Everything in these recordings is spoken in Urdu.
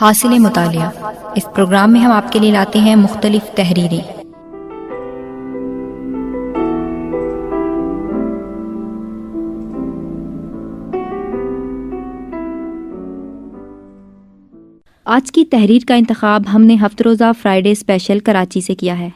حاصل مطالعہ۔ اس پروگرام میں ہم آپ کے لیے لاتے ہیں مختلف تحریریں۔ آج کی تحریر کا انتخاب ہم نے ہفتہ روزہ فرائیڈے اسپیشل کراچی سے کیا ہے۔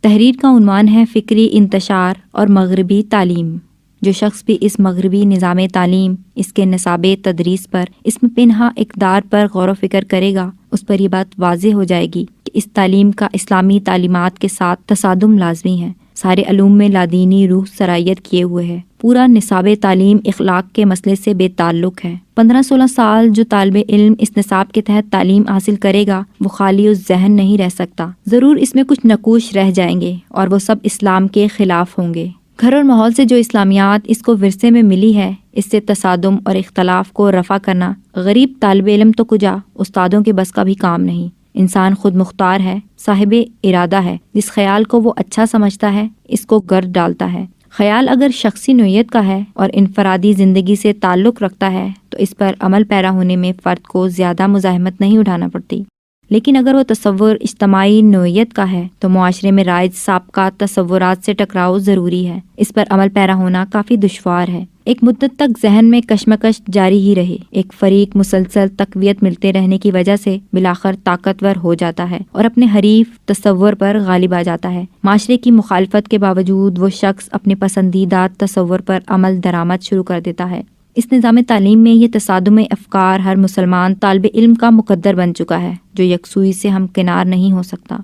تحریر کا عنوان ہے فکری انتشار اور مغربی تعلیم۔ جو شخص بھی اس مغربی نظام تعلیم، اس کے نصاب تدریس پر، اس میں پنہا اقدار پر غور و فکر کرے گا، اس پر یہ بات واضح ہو جائے گی کہ اس تعلیم کا اسلامی تعلیمات کے ساتھ تصادم لازمی ہے۔ سارے علوم میں لادینی روح سرایت کیے ہوئے ہے۔ پورا نصاب تعلیم اخلاق کے مسئلے سے بے تعلق ہے۔ 15-16 سال جو طالب علم اس نصاب کے تحت تعلیم حاصل کرے گا، وہ خالی اس ذہن نہیں رہ سکتا، ضرور اس میں کچھ نقوش رہ جائیں گے اور وہ سب اسلام کے خلاف ہوں گے۔ گھر اور ماحول سے جو اسلامیات اس کو ورثے میں ملی ہے، اس سے تصادم اور اختلاف کو رفع کرنا غریب طالب علم تو کجا، استادوں کے بس کا بھی کام نہیں۔ انسان خود مختار ہے، صاحب ارادہ ہے، جس خیال کو وہ اچھا سمجھتا ہے اس کو گرد ڈالتا ہے۔ خیال اگر شخصی نوعیت کا ہے اور انفرادی زندگی سے تعلق رکھتا ہے تو اس پر عمل پیرا ہونے میں فرد کو زیادہ مزاحمت نہیں اٹھانا پڑتی، لیکن اگر وہ تصور اجتماعی نوعیت کا ہے تو معاشرے میں رائج سابقہ تصورات سے ٹکراؤ ضروری ہے۔ اس پر عمل پیرا ہونا کافی دشوار ہے۔ ایک مدت تک ذہن میں کشمکش جاری ہی رہے، ایک فریق مسلسل تقویت ملتے رہنے کی وجہ سے بالآخر طاقتور ہو جاتا ہے اور اپنے حریف تصور پر غالب آ جاتا ہے۔ معاشرے کی مخالفت کے باوجود وہ شخص اپنے پسندیدہ تصور پر عمل درآمد شروع کر دیتا ہے۔ اس نظام تعلیم میں یہ تصادم افکار ہر مسلمان طالب علم کا مقدر بن چکا ہے، جو یکسوئی سے ہمکنار نہیں ہو سکتا۔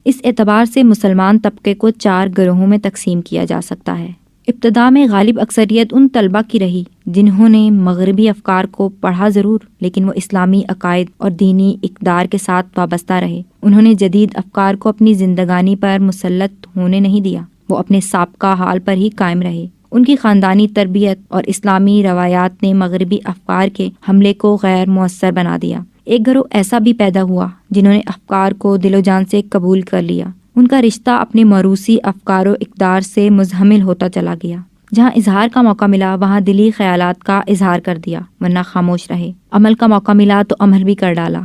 اس اعتبار سے مسلمان طبقے کو 4 گروہوں میں تقسیم کیا جا سکتا ہے۔ ابتدا میں غالب اکثریت ان طلباء کی رہی جنہوں نے مغربی افکار کو پڑھا ضرور، لیکن وہ اسلامی عقائد اور دینی اقدار کے ساتھ وابستہ رہے۔ انہوں نے جدید افکار کو اپنی زندگانی پر مسلط ہونے نہیں دیا، وہ اپنے سابقہ حال پر ہی قائم رہے۔ ان کی خاندانی تربیت اور اسلامی روایات نے مغربی افکار کے حملے کو غیر مؤثر بنا دیا۔ ایک گروہ ایسا بھی پیدا ہوا جنہوں نے افکار کو دل و جان سے قبول کر لیا۔ ان کا رشتہ اپنے موروثی افکار و اقدار سے مزمل ہوتا چلا گیا۔ جہاں اظہار کا موقع ملا وہاں دلی خیالات کا اظہار کر دیا، ورنہ خاموش رہے۔ عمل کا موقع ملا تو عمل بھی کر ڈالا۔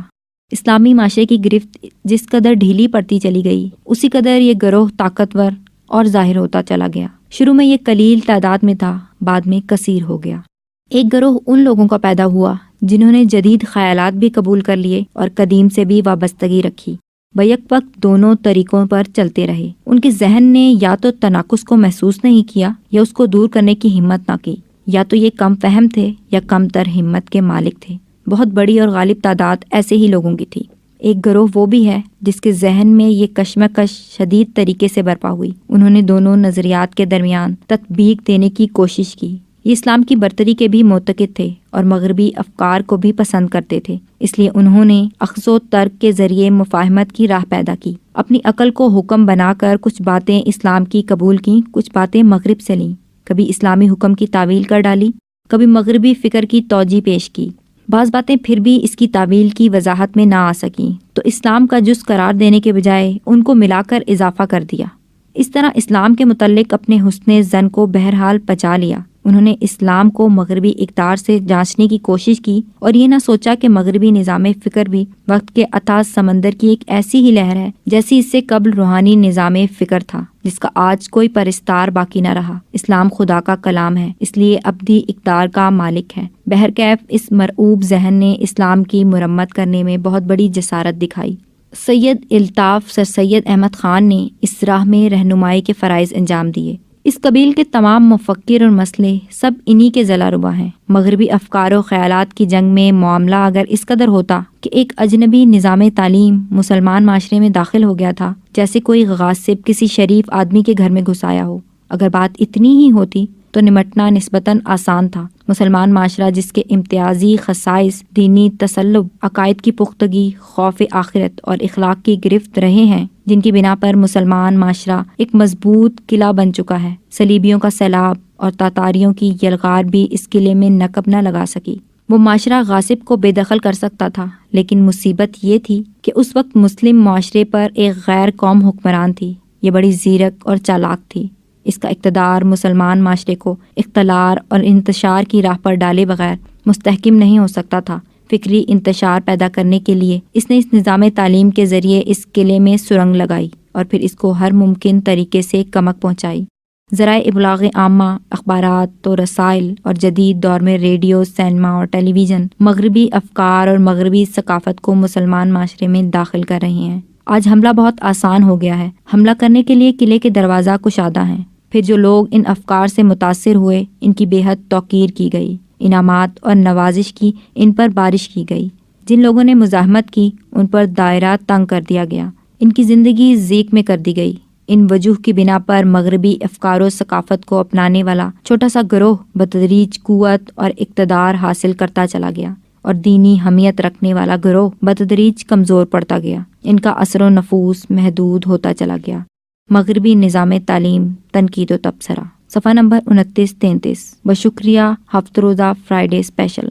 اسلامی معاشرے کی گرفت جس قدر ڈھیلی پڑتی چلی گئی، اسی قدر یہ گروہ طاقتور اور ظاہر ہوتا چلا گیا۔ شروع میں یہ قلیل تعداد میں تھا، بعد میں کثیر ہو گیا۔ ایک گروہ ان لوگوں کا پیدا ہوا جنہوں نے جدید خیالات بھی قبول کر لیے اور قدیم سے بھی وابستگی رکھی۔ بیک وقت دونوں طریقوں پر چلتے رہے۔ ان کے ذہن نے یا تو تناقض کو محسوس نہیں کیا یا اس کو دور کرنے کی ہمت نہ کی، یا تو یہ کم فہم تھے یا کم تر ہمت کے مالک تھے۔ بہت بڑی اور غالب تعداد ایسے ہی لوگوں کی تھی۔ ایک گروہ وہ بھی ہے جس کے ذہن میں یہ کشمکش شدید طریقے سے برپا ہوئی۔ انہوں نے دونوں نظریات کے درمیان تطبیق دینے کی کوشش کی۔ یہ اسلام کی برتری کے بھی معتقد تھے اور مغربی افکار کو بھی پسند کرتے تھے، اس لیے انہوں نے اخذ و ترک کے ذریعے مفاہمت کی راہ پیدا کی۔ اپنی عقل کو حکم بنا کر کچھ باتیں اسلام کی قبول کیں، کچھ باتیں مغرب سے لیں۔ کبھی اسلامی حکم کی تعویل کر ڈالی، کبھی مغربی فکر کی توجیہ پیش کی۔ بعض باتیں پھر بھی اس کی تعویل کی وضاحت میں نہ آ سکیں تو اسلام کا جز قرار دینے کے بجائے ان کو ملا کر اضافہ کر دیا۔ اس طرح اسلام کے متعلق اپنے حسن ظن کو بہرحال پچا لیا۔ انہوں نے اسلام کو مغربی اقدار سے جانچنے کی کوشش کی اور یہ نہ سوچا کہ مغربی نظام فکر بھی وقت کے اتھاہ سمندر کی ایک ایسی ہی لہر ہے جیسی اس سے قبل روحانی نظام فکر تھا، جس کا آج کوئی پرستار باقی نہ رہا۔ اسلام خدا کا کلام ہے، اس لیے ابدی اقدار کا مالک ہے۔ بہرکیف اس مرعوب ذہن نے اسلام کی مرمت کرنے میں بہت بڑی جسارت دکھائی۔ سید الطاف سر سید احمد خان نے اس راہ میں رہنمائی کے فرائض انجام دیے۔ اس قبیل کے تمام مفکر اور مسئلے سب انہی کے ذلہ ربا ہیں۔ مغربی افکار و خیالات کی جنگ میں معاملہ اگر اس قدر ہوتا کہ ایک اجنبی نظام تعلیم مسلمان معاشرے میں داخل ہو گیا تھا، جیسے کوئی غاصب کسی شریف آدمی کے گھر میں گھس آیا ہو، اگر بات اتنی ہی ہوتی تو نمٹنا نسبتاً آسان تھا۔ مسلمان معاشرہ جس کے امتیازی خصائص دینی تسلب، عقائد کی پختگی، خوف آخرت اور اخلاق کی گرفت رہے ہیں، جن کی بنا پر مسلمان معاشرہ ایک مضبوط قلعہ بن چکا ہے، صلیبیوں کا سیلاب اور تاتاریوں کی یلغار بھی اس قلعے میں نقب نہ لگا سکی۔ وہ معاشرہ غاصب کو بے دخل کر سکتا تھا، لیکن مصیبت یہ تھی کہ اس وقت مسلم معاشرے پر ایک غیر قوم حکمران تھی۔ یہ بڑی زیرک اور چالاک تھی۔ اس کا اقتدار مسلمان معاشرے کو اختلال اور انتشار کی راہ پر ڈالے بغیر مستحکم نہیں ہو سکتا تھا۔ فکری انتشار پیدا کرنے کے لیے اس نے اس نظام تعلیم کے ذریعے اس قلعے میں سرنگ لگائی اور پھر اس کو ہر ممکن طریقے سے کمک پہنچائی۔ ذرائع ابلاغ عامہ، اخبارات و رسائل اور جدید دور میں ریڈیو، سینما اور ٹیلی ویژن مغربی افکار اور مغربی ثقافت کو مسلمان معاشرے میں داخل کر رہے ہیں۔ آج حملہ بہت آسان ہو گیا ہے۔ حملہ کرنے کے لیے قلعے کے دروازہ کشادہ ہیں۔ پھر جو لوگ ان افکار سے متاثر ہوئے ان کی بے حد توقیر کی گئی، انعامات اور نوازش کی ان پر بارش کی گئی۔ جن لوگوں نے مزاحمت کی ان پر دائرہ تنگ کر دیا گیا، ان کی زندگی ضیق میں کر دی گئی۔ ان وجوہ کی بنا پر مغربی افکار و ثقافت کو اپنانے والا چھوٹا سا گروہ بتدریج قوت اور اقتدار حاصل کرتا چلا گیا اور دینی حمیت رکھنے والا گروہ بتدریج کمزور پڑتا گیا۔ ان کا اثر و نفوذ محدود ہوتا چلا گیا۔ مغربی نظام تعلیم، تنقید و تبصرہ، صفحہ نمبر 29-33۔ بشکریہ ہفتہ روزہ فرائیڈے اسپیشل۔